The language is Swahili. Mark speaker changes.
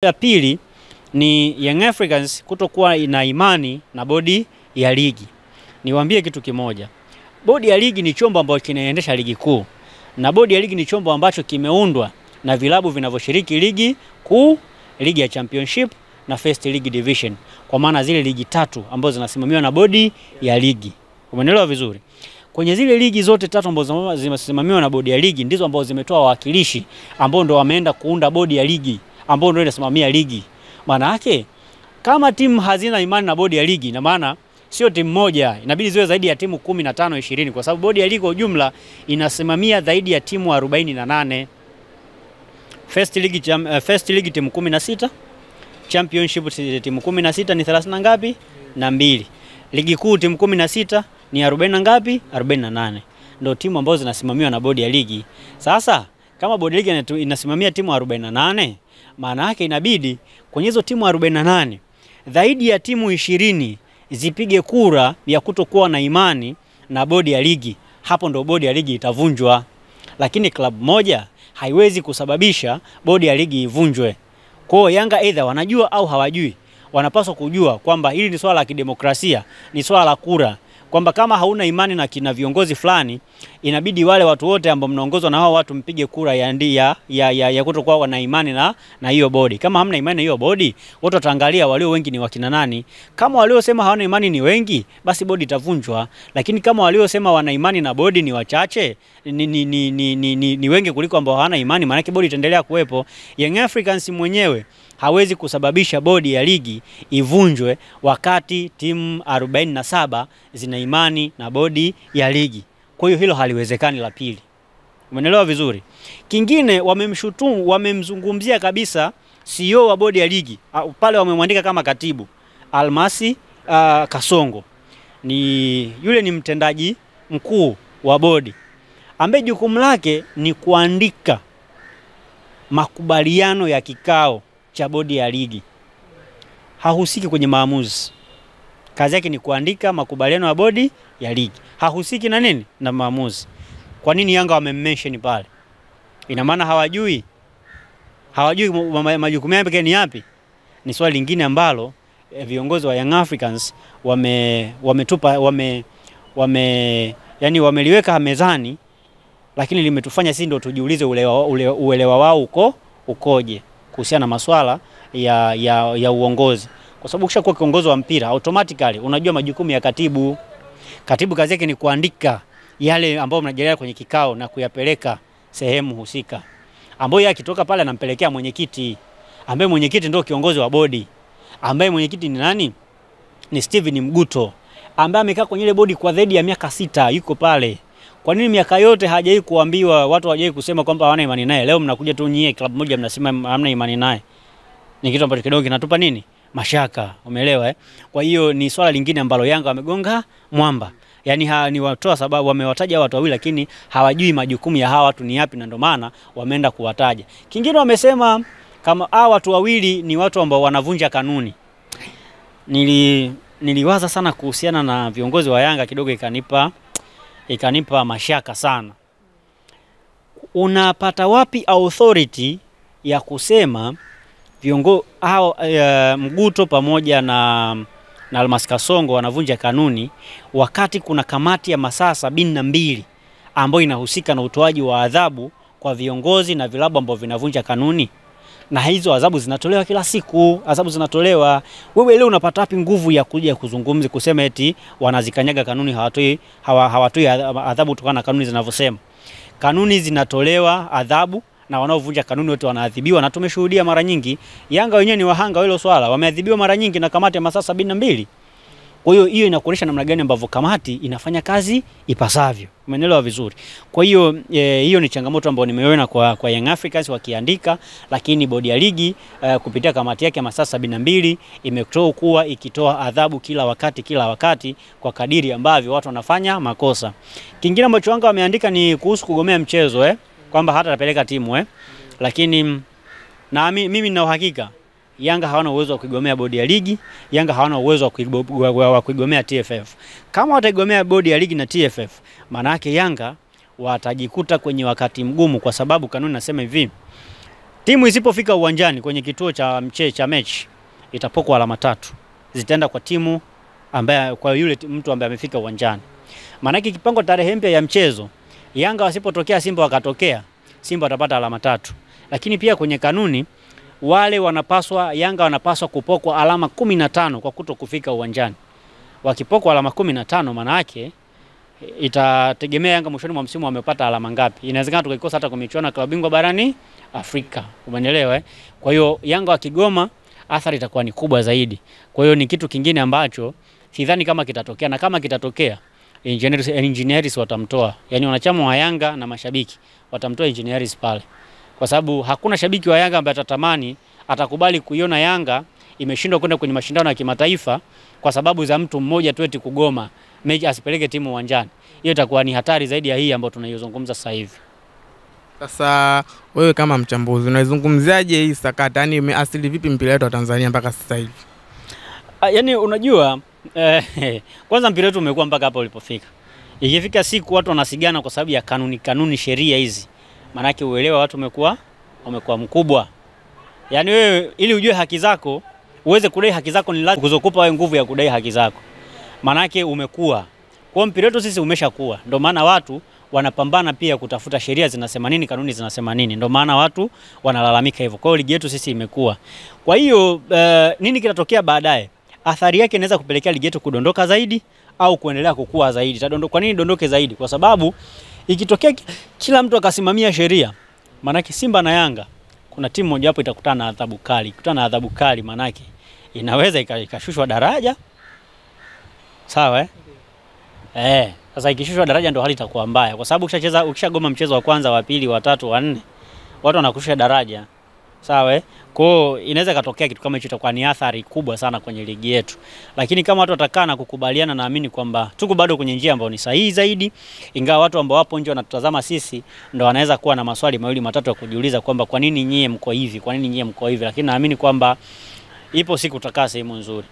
Speaker 1: Ya pili ni Young Africans kutokuwa ina imani na bodi ya ligi. Niwaambie kitu kimoja. Bodi ya ligi ni chombo ambacho kinaendesha ligi kuu. Na bodi ya ligi ni chombo ambacho kimeundwa na vilabu vinavyoshiriki ligi kuu, ligi ya Championship na First League Division. Kwa maana zile ligi tatu ambazo zinasimamiwa na bodi ya ligi. Umeelewa vizuri? Kwenye zile ligi zote tatu ambazo zinasimamiwa na bodi ya ligi ndizo ambazo zimetoa wawakilishi ambao ndio wameenda kuunda bodi ya ligi, ambao ndio inasimamia ligi. Maana yake kama timu hazina imani na bodi ya ligi, na maana sio timu moja, inabidi ziwe zaidi ya timu 15 20, kwa sababu bodi ya ligi kwa ujumla inasimamia zaidi ya timu 48. First League timu 16, Championship timu 16 ni 30 na ngapi? Na 2. Ligi kuu timu 16 ni 40 na ngapi? 48. Ndio timu ambazo zinasimamiwa na bodi ya ligi. Sasa kama bodi ya ligi inasimamia timu 48, maana yake inabidi kwenye hizo timu 48 zaidi ya timu 20 zipige kura ya kutokuwa na imani na bodi ya ligi. Hapo ndo bodi ya ligi itavunjwa. Lakini klabu moja haiwezi kusababisha bodi ya ligi ivunjwe. Kwa hiyo Yanga either wanajua au hawajui, wanapaswa kujua kwamba hili ni swala la kidemokrasia, ni swala la kura. Kwamba kama hauna imani na kina viongozi fulani, inabidi wale watu wote ambao mnaongozwa na hao watu mpige kura ya kutokuwa na imani na hiyo bodi. Kama hamna imani na hiyo bodi, watu wataangalia walio wengi ni wakina nani. Kama waliosema hawana imani ni wengi, basi bodi itavunjwa. Lakini kama waliosema wana imani na bodi ni wachache, ni wengi kuliko ambao hawana imani, maana yake bodi itaendelea kuwepo. Young Africans mwenyewe hawezi kusababisha bodi ya ligi ivunjwe wakati timu 47 zina imani na bodi ya ligi. Kwa hiyo hilo haliwezekani. La pili, umeelewa vizuri? Kingine, wamemzungumzia kabisa CEO wa bodi ya ligi. Pale wamemwandika kama katibu Almasi Kasongo. Yule ni mtendaji mkuu wa bodi ambaye jukumu lake ni kuandika makubaliano ya kikao cha bodi ya ligi. Hahusiki kwenye maamuzi. Kazi yake ni kuandika makubaliano ya bodi ya ligi. Hahusiki na nini? Na maamuzi. Kwa nini Yanga wamemmention pale? Ina maana hawajui majukumu yake ni yapi? Ni swali lingine ambalo viongozi wa Young Africans wameliweka mezani, lakini limetufanya sisi ndio tujiulize uelewa wao ukoje kuhusiana na masuala ya uongozi. Kwa sababu ukishakuwa kiongozi wa mpira automatically unajua majukumu ya katibu. Katibu kazi yake ni kuandika yale ambayo mnajadiliana kwenye kikao na kuyapeleka sehemu husika, ambayo yeye akitoka pale anampelekea mwenyekiti, ambaye mwenyekiti ndio kiongozi wa bodi, ambaye mwenyekiti ni nani? Ni Steven Mguto, ambaye amekaa kwenye ile bodi kwa zaidi ya miaka 6 yuko pale. Kwa nini miaka yote hajai kuambiwa, watu hawajai kusema kwamba hawana imani naye? Leo mnakuja tu nyie klabu moja mnasema hamna imani naye. Ni kitu ambacho kidogo kinatupa nini? Mashaka, umeelewa? Kwa hiyo ni swala lingine ambalo Yanga wamegonga mwamba. Yaani ni watoa sababu wamewataja watu wawili lakini hawajui majukumu ya hawa watu ni yapi, na ndio maana wameenda kuwataja. Kingine wamesema kama hawa watu wawili ni watu ambao wanavunja kanuni. Niliwaza sana kuhusiana na viongozi wa Yanga, kidogo ikanipa mashaka sana. Unapata wapi authority ya kusema viongozi hao Mguto pamoja na Almasi Kasongo wanavunja kanuni, wakati kuna kamati ya masaa 72 ambayo inahusika na utoaji wa adhabu kwa viongozi na vilabu ambao vinavunja kanuni? Na hizo adhabu zinatolewa kila siku, adhabu zinatolewa. Wewe leo unapata wapi nguvu ya kuja kuzungumza kusema eti wanazikanyaga kanuni, hawatoi adhabu kutokana na kanuni zinavyosema? Kanuni zinatolewa adhabu na wanaovunja kanuni wote wanaadhibiwa, na tumeshuhudia mara nyingi. Yanga wenyewe ni wahanga hilo swala, wameadhibiwa mara nyingi na kamati ya masaa 72. Kwa hiyo inakuonyesha namna gani ambavyo kamati inafanya kazi ipasavyo. Umeelewa vizuri? Kwa hiyo hiyo ni changamoto ambayo nimeona kwa Young Africans wakiandika, lakini bodi ya ligi kupitia kamati yake ya masaa 72 imekuwa ikitoa adhabu kila wakati kwa kadiri ambavyo watu wanafanya makosa. Kingine ambacho Yanga wameandika ni kuhusu kugomea mchezo kwamba hata atapeleka timu lakini na mimi nina uhakika Yanga hawana uwezo wa kuigomea bodi ya ligi, Yanga hawana uwezo wa kuigomea TFF. Kama wataigomea bodi ya ligi na TFF, maana yake Yanga watajikuta kwenye wakati mgumu, kwa sababu kanuni nasema hivi, Timu isipofika uwanjani kwenye kituo cha mechi itapokwa alama 3. Zitaenda kwa timu ambaye, kwa yule mtu ambaye amefika uwanjani. Maana kipango tarehe mpya ya mchezo, Yanga wasipotokea Simba wakatokea, Simba watapata alama 3. Lakini pia kwenye kanuni Yanga wanapaswa kupokwa alama 15 kwa kutokufika uwanjani. Wakipokwa alama 15 maana yake itategemea Yanga mwishoni mwa msimu wamepata alama ngapi. Inawezekana tukikosa hata kwa michuano ya klabu bingwa barani Afrika. Umeelewa? Kwa hiyo Yanga wakigoma athari itakuwa ni kubwa zaidi. Kwa hiyo ni kitu kingine ambacho sidhani kama kitatokea, na kama kitatokea Engineers watamtoa. Yaani wanachama wa Yanga na mashabiki watamtoa Engineers pale. Kwa sababu hakuna shabiki wa Yanga ambaye atakubali kuiona Yanga imeshindwa kwenda kwenye mashindano ya kimataifa kwa sababu za mtu mmoja tu eti kugoma mechi asipeleke timu uwanjani. Hiyo itakuwa ni hatari zaidi ya hii ambayo tunaizungumza sasa hivi.
Speaker 2: Sasa wewe kama mchambuzi unaizungumziaje hii sakata? Yaani imeathiri vipi mpira wetu wa Tanzania mpaka sasa hivi?
Speaker 1: Yaani unajua kwanza mpira wetu umekuwa mpaka hapa ulipofika. Ikifika siku watu wanasigana kwa sababu ya kanuni sheria hizi. Maana yake uelewa watu wamekuwa mkubwa. Yaani wewe ili ujue haki zako, uweze kudai haki zako, ni lazima kuzokupa wewe nguvu ya kudai haki zako. Maana yake umekuwa. Kwa mpira wetu sisi umeshakuwa. Ndio maana watu wanapambana pia kutafuta sheria zinasema nini, kanuni zinasema nini. Ndio maana watu wanalalamika hivyo. Kwa hiyo ligi yetu sisi imekuwa. Kwa hiyo nini kitatokea baadaye? Athari yake inaweza kupelekea ligi yetu kudondoka zaidi au kuendelea kukua zaidi. Kwa nini dondoke zaidi? Kwa sababu ikitokea kila mtu akasimamia sheria, maana yake Simba na Yanga kuna timu moja hapo itakutana na adhabu kali. Kutana na adhabu kali maana yake inaweza ikashushwa daraja. Sawa sasa ikishushwa daraja ndio hali itakuwa mbaya, kwa sababu ukishagoma mchezo wa kwanza, wa pili, wa tatu, wa 4, watu wanakushusha daraja. Sawa kwa hiyo inaweza katokea kitu kama hicho, itakuwa ni athari kubwa sana kwenye ligi yetu. Lakini kama watu watakaa na kukubaliana, naamini kwamba tuko bado kwenye njia ambayo ni sahihi zaidi, ingawa watu ambao wapo nje wanatutazama sisi ndio wanaweza kuwa na maswali mawili matatu ya kujiuliza kwamba kwa nini nyie mko hivi, kwa nini nyie mko hivi, lakini naamini kwamba ipo siku tutakaa sehemu nzuri.